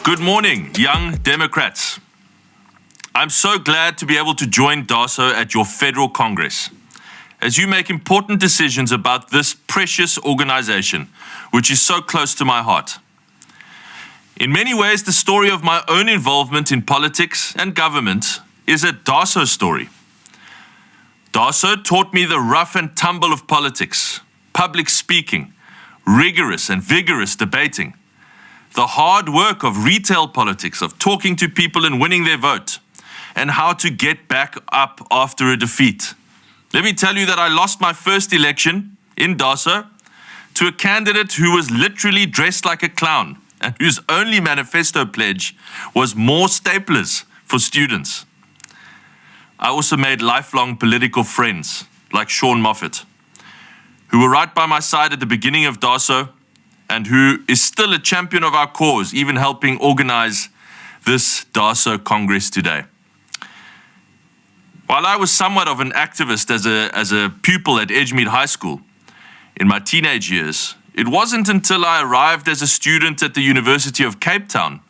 Good morning, young Democrats. I'm so glad to be able to join DASO at your Federal Congress as you make important decisions about this precious organization, which is so close to my heart. In many ways, the story of my own involvement in politics and government is a DASO story. DASO taught me the rough and tumble of politics, public speaking, rigorous and vigorous debating, the hard work of retail politics, of talking to people and winning their vote, and how to get back up after a defeat. Let me tell you that I lost my first election in DASO to a candidate who was literally dressed like a clown and whose only manifesto pledge was more staplers for students. I also made lifelong political friends like Sean Moffat, who were right by my side at the beginning of DASO and who is still a champion of our cause, even helping organize this DASO Congress today. While I was somewhat of an activist as a pupil at Edgemead High School in my teenage years, it wasn't until I arrived as a student at the University of Cape Town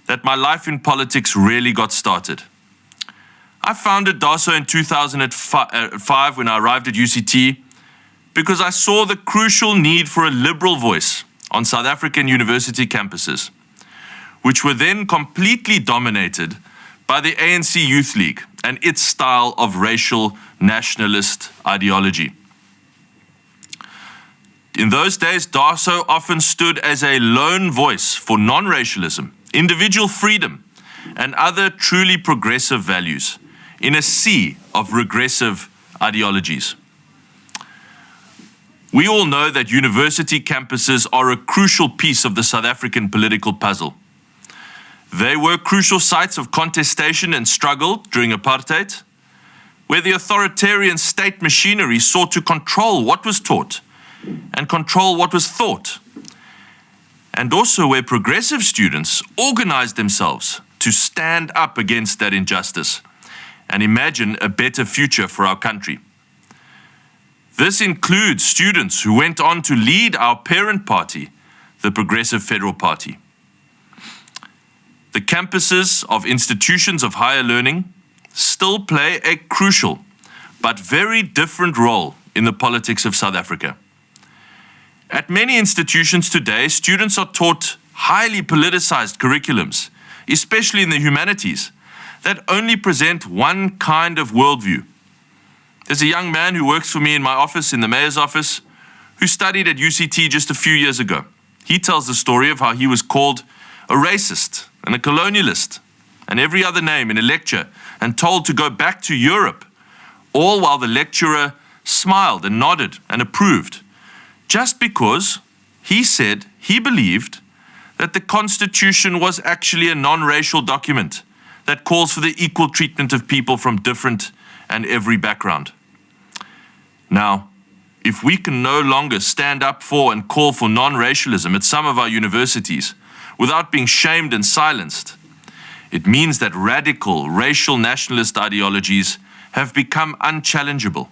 that my life in politics really got started. I founded DASO in 2005 when I arrived at UCT because I saw the crucial need for a liberal voice on South African university campuses, which were then completely dominated by the ANC Youth League and its style of racial nationalist ideology. In those days, DASO often stood as a lone voice for non-racialism, individual freedom, and other truly progressive values in a sea of regressive ideologies. We all know that university campuses are a crucial piece of the South African political puzzle. They were crucial sites of contestation and struggle during apartheid, where the authoritarian state machinery sought to control what was taught and control what was thought, and also where progressive students organized themselves to stand up against that injustice and imagine a better future for our country. This includes students who went on to lead our parent party, the Progressive Federal Party. The campuses of institutions of higher learning still play a crucial but very different role in the politics of South Africa. At many institutions today, students are taught highly politicized curriculums, especially in the humanities, that only present one kind of worldview. There's a young man who works for me in my office, in the mayor's office, who studied at UCT just a few years ago. He tells the story of how he was called a racist and a colonialist and every other name in a lecture and told to go back to Europe, all while the lecturer smiled and nodded and approved, just because he said he believed that the Constitution was actually a non-racial document that calls for the equal treatment of people from different and every background. Now, if we can no longer stand up for and call for non-racialism at some of our universities without being shamed and silenced, it means that radical racial nationalist ideologies have become unchallengeable.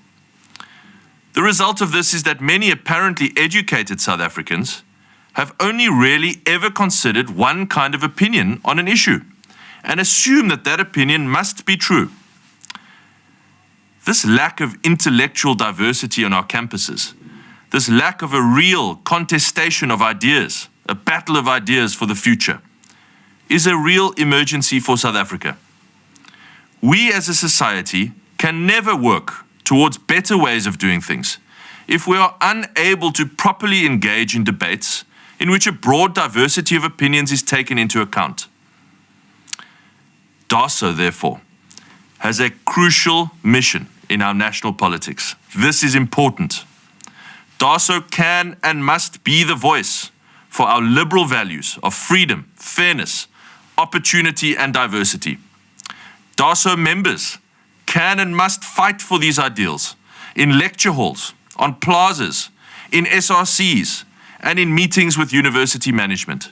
The result of this is that many apparently educated South Africans have only really ever considered one kind of opinion on an issue and assume that that opinion must be true. This lack of intellectual diversity on our campuses, this lack of a real contestation of ideas, a battle of ideas for the future, is a real emergency for South Africa. We as a society can never work towards better ways of doing things if we are unable to properly engage in debates in which a broad diversity of opinions is taken into account. DASO, therefore, has a crucial mission in our national politics. This is important. DASO can and must be the voice for our liberal values of freedom, fairness, opportunity, and diversity. DASO members can and must fight for these ideals in lecture halls, on plazas, in SRCs, and in meetings with university management.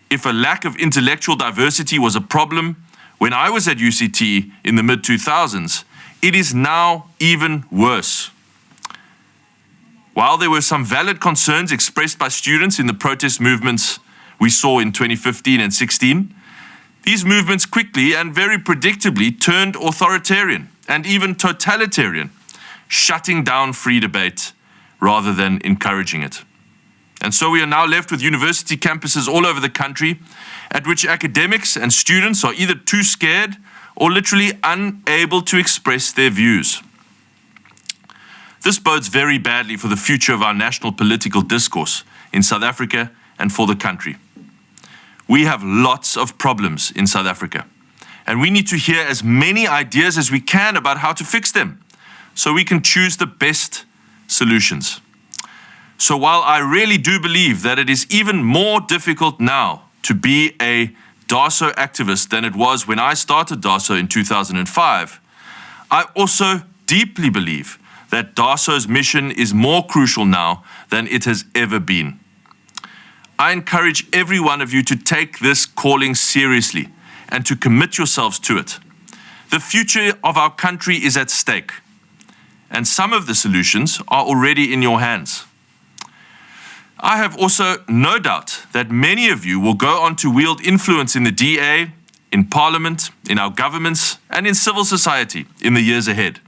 If a lack of intellectual diversity was a problem when I was at UCT in the mid-2000s, it is now even worse. While there were some valid concerns expressed by students in the protest movements we saw in 2015 and 16, these movements quickly and very predictably turned authoritarian and even totalitarian, shutting down free debate rather than encouraging it. And so we are now left with university campuses all over the country at which academics and students are either too scared or literally unable to express their views. This bodes very badly for the future of our national political discourse in South Africa and for the country. We have lots of problems in South Africa, and we need to hear as many ideas as we can about how to fix them, so we can choose the best solutions. So while I really do believe that it is even more difficult now to be a DASO activist than it was when I started DASO in 2005, I also deeply believe that DASO's mission is more crucial now than it has ever been. I encourage every one of you to take this calling seriously and to commit yourselves to it. The future of our country is at stake, and some of the solutions are already in your hands. I have also no doubt that many of you will go on to wield influence in the DA, in Parliament, in our governments, and in civil society in the years ahead.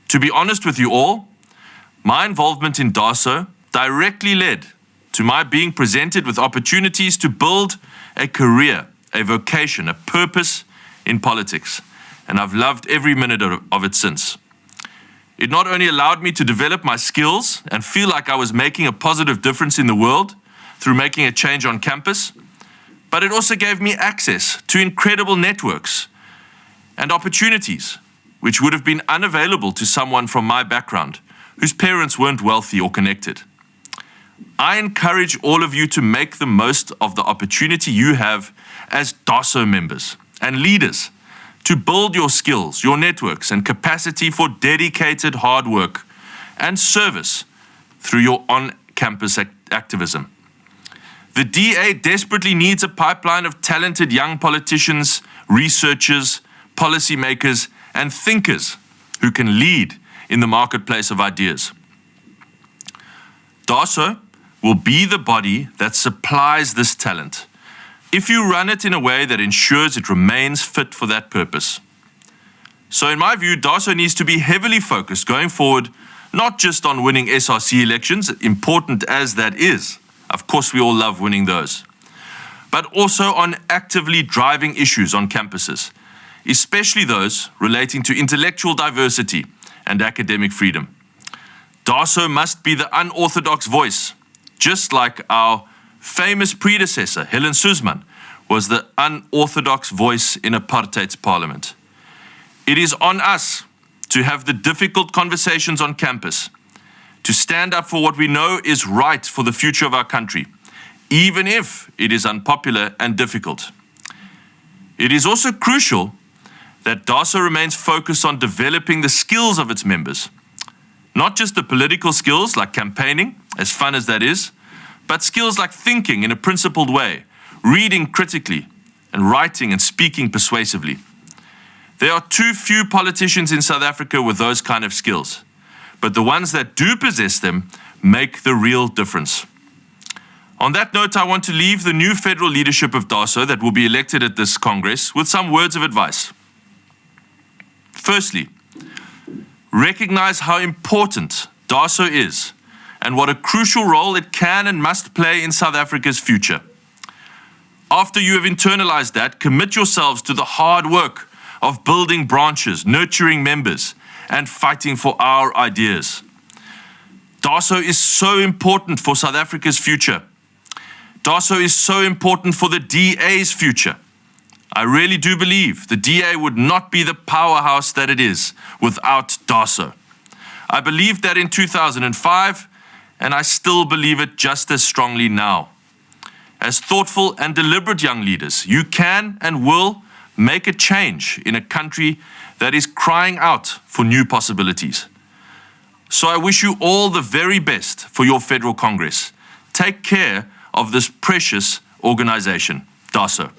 To be honest with you all, my involvement in DASO directly led to my being presented with opportunities to build a career, a vocation, a purpose in politics, and I've loved every minute of it since. It not only allowed me to develop my skills and feel like I was making a positive difference in the world through making a change on campus, but it also gave me access to incredible networks and opportunities which would have been unavailable to someone from my background whose parents weren't wealthy or connected. I encourage all of you to make the most of the opportunity you have as DASO members and leaders to build your skills, your networks, and capacity for dedicated hard work and service through your on-campus activism. The DA desperately needs a pipeline of talented young politicians, researchers, policymakers, and thinkers who can lead in the marketplace of ideas. DASO will be the body that supplies this talent if you run it in a way that ensures it remains fit for that purpose. So in my view, DASO needs to be heavily focused going forward, not just on winning SRC elections, important as that is. Of course, we all love winning those. But also on actively driving issues on campuses, especially those relating to intellectual diversity and academic freedom. DASO must be the unorthodox voice, just like our famous predecessor, Helen Suzman, was the unorthodox voice in apartheid's parliament. It is on us to have the difficult conversations on campus, to stand up for what we know is right for the future of our country, even if it is unpopular and difficult. It is also crucial that DASO remains focused on developing the skills of its members, not just the political skills like campaigning, as fun as that is, but skills like thinking in a principled way, reading critically, and writing and speaking persuasively. There are too few politicians in South Africa with those kind of skills, but the ones that do possess them make the real difference. On that note, I want to leave the new federal leadership of DASO that will be elected at this Congress with some words of advice. Firstly, recognize how important DASO is and what a crucial role it can and must play in South Africa's future. After you have internalized that, commit yourselves to the hard work of building branches, nurturing members, and fighting for our ideas. DASO is so important for South Africa's future. DASO is so important for the DA's future. I really do believe the DA would not be the powerhouse that it is without DASO. I believed that in 2005, and I still believe it just as strongly now. As thoughtful and deliberate young leaders, you can and will make a change in a country that is crying out for new possibilities. So I wish you all the very best for your Federal Congress. Take care of this precious organization, DASO.